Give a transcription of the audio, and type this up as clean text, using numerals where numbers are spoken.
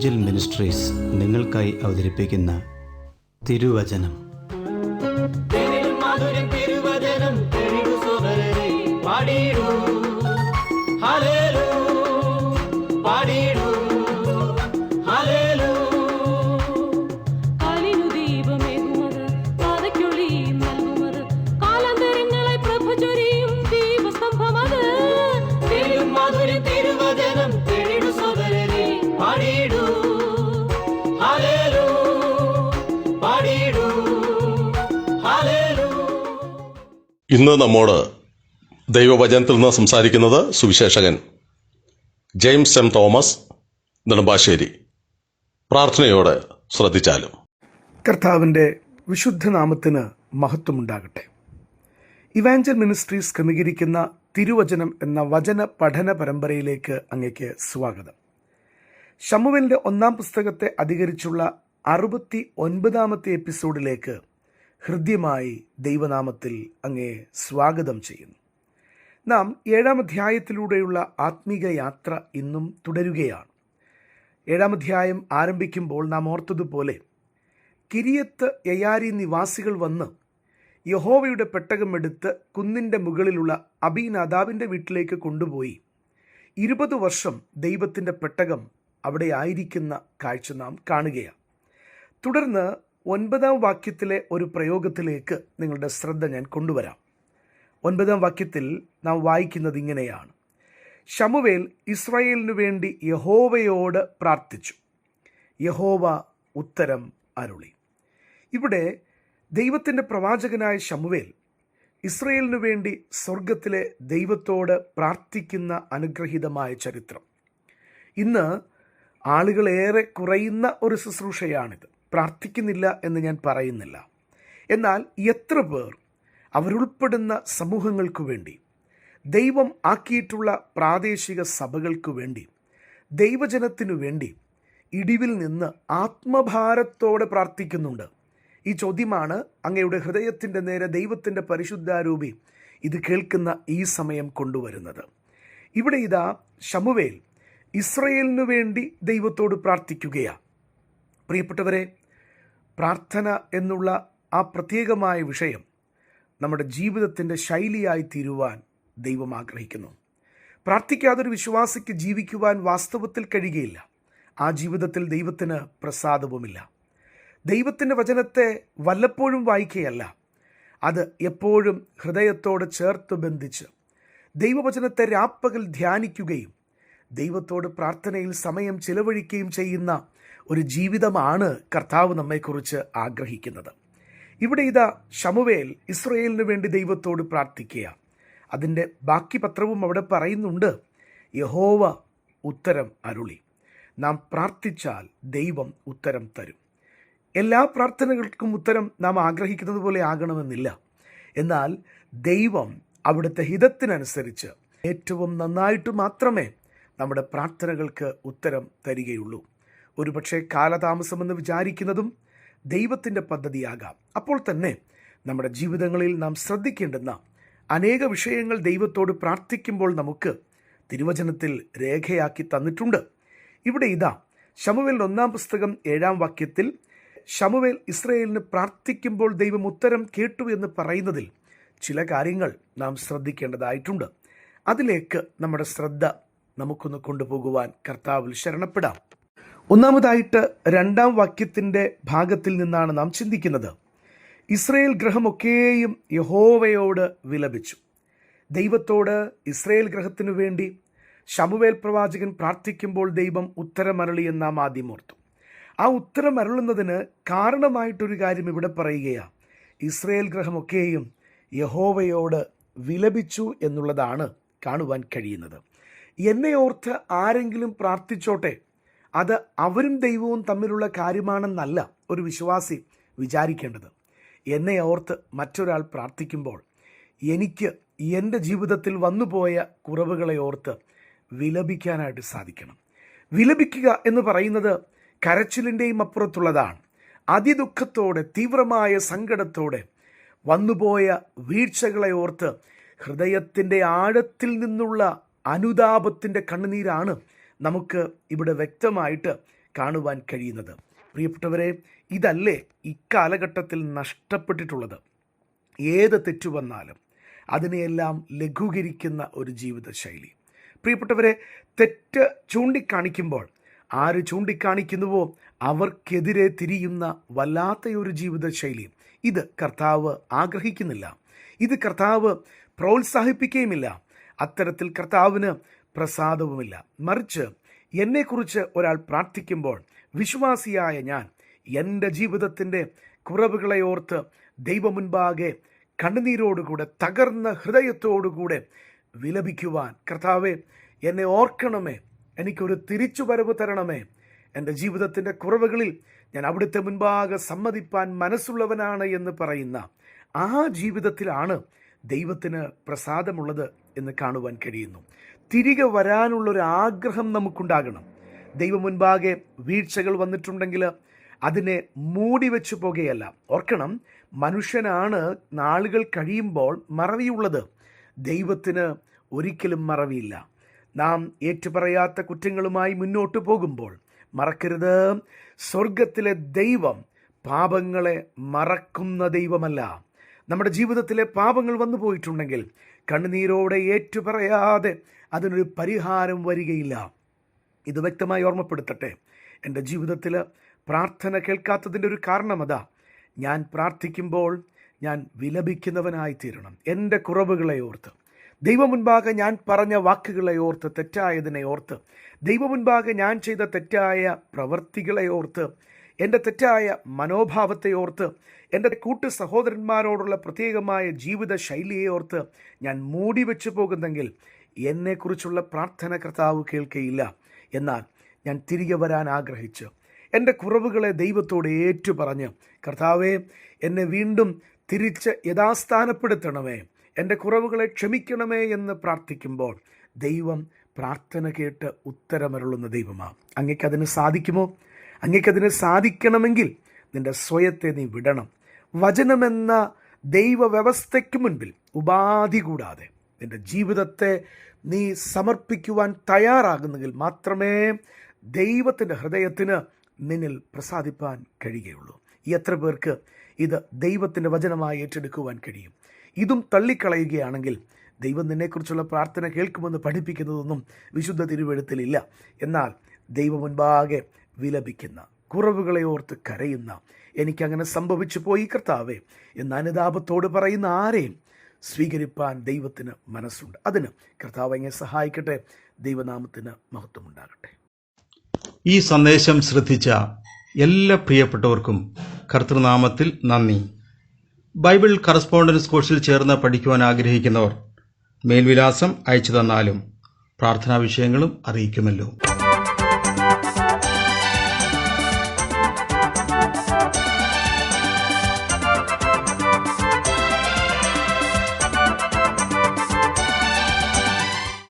Evangel ministries നിങ്ങൾക്കായി അവതരിപ്പിക്കുന്ന തിരുവചനം. ഇന്ന് നമ്മോട് ദൈവവചനത്തിൽ നിന്ന് സംസാരിക്കുന്നത് Suviseshakan James M Thomas Nedumbassery. പ്രാർത്ഥനയോടെ ശ്രദ്ധിച്ചാലും. കർത്താവിൻ്റെ വിശുദ്ധ നാമത്തിന് മഹത്വമുണ്ടാകട്ടെ. ഇവാഞ്ചൽ മിനിസ്ട്രീസ് ക്രമീകരിക്കുന്ന തിരുവചനം എന്ന വചന പഠന പരമ്പരയിലേക്ക് അങ്ങേക്ക് സ്വാഗതം. ശമൂവേലിൻ്റെ 1-ാം പുസ്തകത്തെ അധികരിച്ചുള്ള 69-ാമത്തെ എപ്പിസോഡിലേക്ക് ഹൃദ്യമായി ദൈവനാമത്തിൽ അങ്ങേ സ്വാഗതം ചെയ്യുന്നു. നാം 7-ാം അധ്യായത്തിലൂടെയുള്ള ആത്മീക യാത്ര ഇന്നും തുടരുകയാണ്. 7-ാം അധ്യായം ആരംഭിക്കുമ്പോൾ നാം ഓർത്തതുപോലെ കിരിയത്ത് യയാരി നിവാസികൾ വന്ന് യഹോവയുടെ പെട്ടകം എടുത്ത് കുന്നിൻ്റെ മുകളിലുള്ള അബീനാദാബിൻ്റെ വീട്ടിലേക്ക് കൊണ്ടുപോയി 20 വർഷം ദൈവത്തിൻ്റെ പെട്ടകം അവിടെ ആയിരിക്കുന്ന കാഴ്ച നാം കാണുകയാണ്. തുടർന്ന് 9-ാം വാക്യത്തിലെ ഒരു പ്രയോഗത്തിലേക്ക് നിങ്ങളുടെ ശ്രദ്ധ ഞാൻ കൊണ്ടുവരാം. 9-ാം വാക്യത്തിൽ നാം വായിക്കുന്നത് ഇങ്ങനെയാണ്: ശമൂവേൽ ഇസ്രായേലിനു വേണ്ടി യഹോവയോട് പ്രാർത്ഥിച്ചു, യഹോവ ഉത്തരം അരുളി. ഇവിടെ ദൈവത്തിൻ്റെ പ്രവാചകനായ ശമൂവേൽ ഇസ്രായേലിനു വേണ്ടി സ്വർഗത്തിലെ ദൈവത്തോട് പ്രാർത്ഥിക്കുന്ന അനുഗ്രഹീതമായ ചരിത്രം. ഇന്ന് ആളുകളേറെ കുറയുന്ന ഒരു ശുശ്രൂഷയാണിത്. പ്രാർത്ഥിക്കുന്നില്ല എന്ന് ഞാൻ പറയുന്നില്ല. എന്നാൽ എത്ര പേർ അവരുൾപ്പെടുന്ന സമൂഹങ്ങൾക്കു വേണ്ടി, ദൈവം ആക്കിയിട്ടുള്ള പ്രാദേശിക സഭകൾക്കു വേണ്ടി, ദൈവജനത്തിനു വേണ്ടി ഇടിവിൽ നിന്ന് ആത്മഭാരത്തോടെ പ്രാർത്ഥിക്കുന്നുണ്ട്? ഈ ചോദ്യമാണ് അങ്ങയുടെ ഹൃദയത്തിൻ്റെ നേരെ ദൈവത്തിൻ്റെ പരിശുദ്ധാരൂപി ഇത് കേൾക്കുന്ന ഈ സമയം കൊണ്ടുവരുന്നത്. ഇവിടെ ഇതാ ശമൂവേൽ ഇസ്രായേലിനു വേണ്ടി ദൈവത്തോട് പ്രാർത്ഥിക്കുകയാണ്. പ്രിയപ്പെട്ടവരെ, പ്രാർത്ഥന എന്നുള്ള ആ പ്രത്യേകമായ വിഷയം നമ്മുടെ ജീവിതത്തിൻ്റെ ശൈലിയായി തീരുവാൻ ദൈവം ആഗ്രഹിക്കുന്നു. പ്രാർത്ഥിക്കാതൊരു വിശ്വാസിക്ക് ജീവിക്കുവാൻ വാസ്തവത്തിൽ കഴിയുകയില്ല. ആ ജീവിതത്തിൽ ദൈവത്തിന് പ്രസാദവുമില്ല. ദൈവത്തിൻ്റെ വചനത്തെ വല്ലപ്പോഴും വായിക്കുകയല്ല, അത് എപ്പോഴും ഹൃദയത്തോട് ചേർത്ത് ബന്ധിച്ച് ദൈവവചനത്തെ രാപ്പകൽ ധ്യാനിക്കുകയും ദൈവത്തോട് പ്രാർത്ഥനയിൽ സമയം ചിലവഴിക്കുകയും ചെയ്യുന്ന ഒരു ജീവിതമാണ് കർത്താവ് നമ്മെക്കുറിച്ച് ആഗ്രഹിക്കുന്നത്. ഇവിടെ ഇതാ ശമൂവേൽ ഇസ്രായേലിനു വേണ്ടി ദൈവത്തോട് പ്രാർത്ഥിക്കുക. അതിൻ്റെ ബാക്കി പത്രവും അവിടെ പറയുന്നുണ്ട്, യഹോവ ഉത്തരം അരുളി. നാം പ്രാർത്ഥിച്ചാൽ ദൈവം ഉത്തരം തരും. എല്ലാ പ്രാർത്ഥനകൾക്കും ഉത്തരം നാം ആഗ്രഹിക്കുന്നത് പോലെ ആകണമെന്നില്ല. എന്നാൽ ദൈവം അവിടുത്തെ ഹിതത്തിനനുസരിച്ച് ഏറ്റവും നന്നായിട്ട് മാത്രമേ നമ്മുടെ പ്രാർത്ഥനകൾക്ക് ഉത്തരം തരികയുള്ളൂ. ഒരുപക്ഷെ കാലതാമസമെന്ന് വിചാരിക്കുന്നതും ദൈവത്തിൻ്റെ പദ്ധതിയാകാം. അപ്പോൾ തന്നെ നമ്മുടെ ജീവിതങ്ങളിൽ നാം ശ്രദ്ധിക്കേണ്ടുന്ന അനേക വിഷയങ്ങൾ ദൈവത്തോട് പ്രാർത്ഥിക്കുമ്പോൾ നമുക്ക് തിരുവചനത്തിൽ രേഖയാക്കി തന്നിട്ടുണ്ട്. ഇവിടെ ഇതാ ശമൂവേൽ 1-ാം പുസ്തകം 7-ാം വാക്യത്തിൽ ശമൂവേൽ ഇസ്രായേലിന് പ്രാർത്ഥിക്കുമ്പോൾ ദൈവം ഉത്തരം കേട്ടു എന്ന് പറയുന്നതിൽ ചില കാര്യങ്ങൾ നാം ശ്രദ്ധിക്കേണ്ടതായിട്ടുണ്ട്. അതിലേക്ക് നമ്മുടെ ശ്രദ്ധ നമുക്കൊന്ന് കൊണ്ടുപോകുവാൻ കർത്താവിൽ ശരണപ്പെടാം. ഒന്നാമതായിട്ട് 2-ാം വാക്യത്തിൻ്റെ ഭാഗത്തിൽ നിന്നാണ് നാം ചിന്തിക്കുന്നത്. ഇസ്രായേൽ ഗൃഹമൊക്കെയും യഹോവയോട് വിലപിച്ചു. ദൈവത്തോട് ഇസ്രായേൽ ഗൃഹത്തിനു വേണ്ടി ശമൂവേൽ പ്രവാചകൻ പ്രാർത്ഥിക്കുമ്പോൾ ദൈവം ഉത്തരമരുളി എന്ന് നാം ആദ്യം ഓർത്തു. ആ ഉത്തരമരുളുന്നതിന് കാരണമായിട്ടൊരു കാര്യം ഇവിടെ പറയുകയാണ്. ഇസ്രായേൽ ഗൃഹമൊക്കെയും യഹോവയോട് വിലപിച്ചു എന്നുള്ളതാണ് കാണുവാൻ കഴിയുന്നത്. എന്നെ ഓർത്ത് ആരെങ്കിലും പ്രാർത്ഥിച്ചോട്ടെ, അത് അവരും ദൈവവും തമ്മിലുള്ള കാര്യമാണെന്നല്ല ഒരു വിശ്വാസി വിചാരിക്കേണ്ടത്. എന്നെ ഓർത്ത് മറ്റൊരാൾ പ്രാർത്ഥിക്കുമ്പോൾ എനിക്ക് എൻ്റെ ജീവിതത്തിൽ വന്നുപോയ കുറവുകളെ ഓർത്ത് വിലപിക്കാനായിട്ട് സാധിക്കണം. വിലപിക്കുക എന്ന് പറയുന്നത് കരച്ചിലിൻ്റെയും അപ്പുറത്തുള്ളതാണ്. അതിദുഃഖത്തോടെ, തീവ്രമായ സങ്കടത്തോടെ വന്നുപോയ വീഴ്ചകളെ ഓർത്ത് ഹൃദയത്തിൻ്റെ ആഴത്തിൽ നിന്നുള്ള അനുതാപത്തിൻ്റെ കണ്ണുനീരാണ് നമുക്ക് ഇവിടെ വ്യക്തമായിട്ട് കാണുവാൻ കഴിയുന്നത്. പ്രിയപ്പെട്ടവരെ, ഇതല്ലേ ഇക്കാലഘട്ടത്തിൽ നഷ്ടപ്പെട്ടിട്ടുള്ളത്. ഏത് തെറ്റു വന്നാലും അതിനെയെല്ലാം ലഘൂകരിക്കുന്ന ഒരു ജീവിതശൈലി. പ്രിയപ്പെട്ടവരെ, തെറ്റ് ചൂണ്ടിക്കാണിക്കുമ്പോൾ ആര് ചൂണ്ടിക്കാണിക്കുന്നുവോ അവർക്കെതിരെ തിരിയുന്ന വല്ലാത്തൊരു ജീവിതശൈലി ഇത് കർത്താവ് ആഗ്രഹിക്കുന്നില്ല. ഇത് കർത്താവ് പ്രോത്സാഹിപ്പിക്കുകയുമില്ല. അത്തരത്തിൽ കർത്താവിന് പ്രസാദവുമില്ല. മറിച്ച് എന്നെക്കുറിച്ച് ഒരാൾ പ്രാർത്ഥിക്കുമ്പോൾ വിശ്വാസിയായ ഞാൻ എൻ്റെ ജീവിതത്തിൻ്റെ കുറവുകളെ ഓർത്ത് ദൈവമുൻപാകെ കണ്ണുനീരോടുകൂടെ തകർന്ന ഹൃദയത്തോടുകൂടെ വിലപിക്കുവാൻ, കർത്താവേ എന്നെ ഓർക്കണമേ, എനിക്കൊരു തിരിച്ചുവരവ് തരണമേ, എൻ്റെ ജീവിതത്തിൻ്റെ കുറവുകളിൽ ഞാൻ അവിടുത്തെ മുൻപാകെ സമ്മതിപ്പാൻ മനസ്സുള്ളവനാണ് എന്ന് പറയുന്ന ആ ജീവിതത്തിലാണ് ദൈവത്തിന് പ്രസാദമുള്ളത് എന്ന് കാണുവാൻ കഴിയുന്നു. തിരികെ വരാനുള്ളൊരു ആഗ്രഹം നമുക്കുണ്ടാകണം. ദൈവം മുൻപാകെ വീഴ്ചകൾ വന്നിട്ടുണ്ടെങ്കിൽ അതിനെ മൂടി വെച്ചു പോകുകയല്ല. ഓർക്കണം, മനുഷ്യനാണ് നാളുകൾ കഴിയുമ്പോൾ മറവിയുള്ളത്. ദൈവത്തിന് ഒരിക്കലും മറവിയില്ല. നാം ഏറ്റുപറയാത്ത കുറ്റങ്ങളുമായി മുന്നോട്ട് പോകുമ്പോൾ മറക്കരുത്, സ്വർഗത്തിലെ ദൈവം പാപങ്ങളെ മറക്കുന്ന ദൈവമല്ല. നമ്മുടെ ജീവിതത്തിലെ പാപങ്ങൾ വന്നു പോയിട്ടുണ്ടെങ്കിൽ കണ്ണുനീരോടെ ഏറ്റുപറയാതെ അതിനൊരു പരിഹാരം വരികയില്ല. ഇത് വ്യക്തമായി ഓർമ്മപ്പെടുത്തട്ടെ. എൻ്റെ ജീവിതത്തിൽ പ്രാർത്ഥന കേൾക്കാത്തതിൻ്റെ ഒരു കാരണം അതാ. ഞാൻ പ്രാർത്ഥിക്കുമ്പോൾ ഞാൻ വിലപിക്കുന്നവനായി തീരണം. എൻ്റെ കുറവുകളെ ഓർത്ത്, ദൈവമുൻപാകെ ഞാൻ പറഞ്ഞ വാക്കുകളെ ഓർത്ത്, തെറ്റായതിനെ ഓർത്ത്, ദൈവമുൻപാകെ ഞാൻ ചെയ്ത തെറ്റായ പ്രവൃത്തികളെ ഓർത്ത്, എൻ്റെ തെറ്റായ മനോഭാവത്തെ ഓർത്ത്, എൻ്റെ കൂട്ടു സഹോദരന്മാരോടുള്ള പ്രത്യേകമായ ജീവിത ശൈലിയെ ഓർത്ത് ഞാൻ മൂടി വെച്ചു പോകുന്നെങ്കിൽ എന്നെക്കുറിച്ചുള്ള പ്രാർത്ഥന കർത്താവ് കേൾക്കുകയില്ല. എന്നാൽ ഞാൻ തിരികെ വരാൻ ആഗ്രഹിച്ച് എൻ്റെ കുറവുകളെ ദൈവത്തോട് ഏറ്റുപറഞ്ഞ്, കർത്താവേ എന്നെ വീണ്ടും തിരിച്ച് യഥാസ്ഥാനപ്പെടുത്തണമേ, എൻ്റെ കുറവുകളെ ക്ഷമിക്കണമേ എന്ന് പ്രാർത്ഥിക്കുമ്പോൾ ദൈവം പ്രാർത്ഥന കേട്ട് ഉത്തരമരുളുന്ന ദൈവമാണ്. അങ്ങേക്കതിന് സാധിക്കുമോ? അങ്ങേക്കതിന് സാധിക്കണമെങ്കിൽ നിൻ്റെ സ്വയത്തെ നീ വിടണം. വചനമെന്ന ദൈവവ്യവസ്ഥയ്ക്ക് മുൻപിൽ ഉപാധി കൂടാതെ നിൻ്റെ ജീവിതത്തെ നീ സമർപ്പിക്കുവാൻ തയ്യാറാകുന്നെങ്കിൽ മാത്രമേ ദൈവത്തിൻ്റെ ഹൃദയത്തിന് നിന്നിൽ പ്രസാദിപ്പാൻ കഴിയുകയുള്ളൂ. എത്ര പേർക്ക് ഇത് ദൈവത്തിൻ്റെ വചനമായി ഏറ്റെടുക്കുവാൻ കഴിയും? ഇതും തള്ളിക്കളയുകയാണെങ്കിൽ ദൈവം നിന്നെക്കുറിച്ചുള്ള പ്രാർത്ഥന കേൾക്കുമെന്ന് പഠിപ്പിക്കുന്നതൊന്നും വിശുദ്ധ തിരുവെഴുത്തിലില്ല. എന്നാൽ ദൈവം മുൻപാകെ വിലപിക്കുന്ന, കുറവുകളെ ഓർത്ത് കരയുന്ന, എനിക്കങ്ങനെ സംഭവിച്ചു പോയി കർത്താവേ എന്ന് അനുതാപത്തോട് പറയുന്ന ആരെയും സ്വീകരിപ്പാൻ ദൈവത്തിന് മനസ്സുണ്ട്. അതിന് കർത്താവ് എന്നെ സഹായിക്കട്ടെ. ദൈവനാമത്തിന് മഹത്വമുണ്ടാകട്ടെ. ഈ സന്ദേശം ശ്രദ്ധിച്ച എല്ലാ പ്രിയപ്പെട്ടവർക്കും കർത്തൃനാമത്തിൽ നന്ദി. ബൈബിൾ കറസ്പോണ്ടൻസ് കോഴ്സിൽ ചേർന്ന് പഠിക്കുവാൻ ആഗ്രഹിക്കുന്നവർ മേൽവിലാസം അയച്ചു തന്നാലും പ്രാർത്ഥനാ വിഷയങ്ങളും അറിയിക്കുമല്ലോ.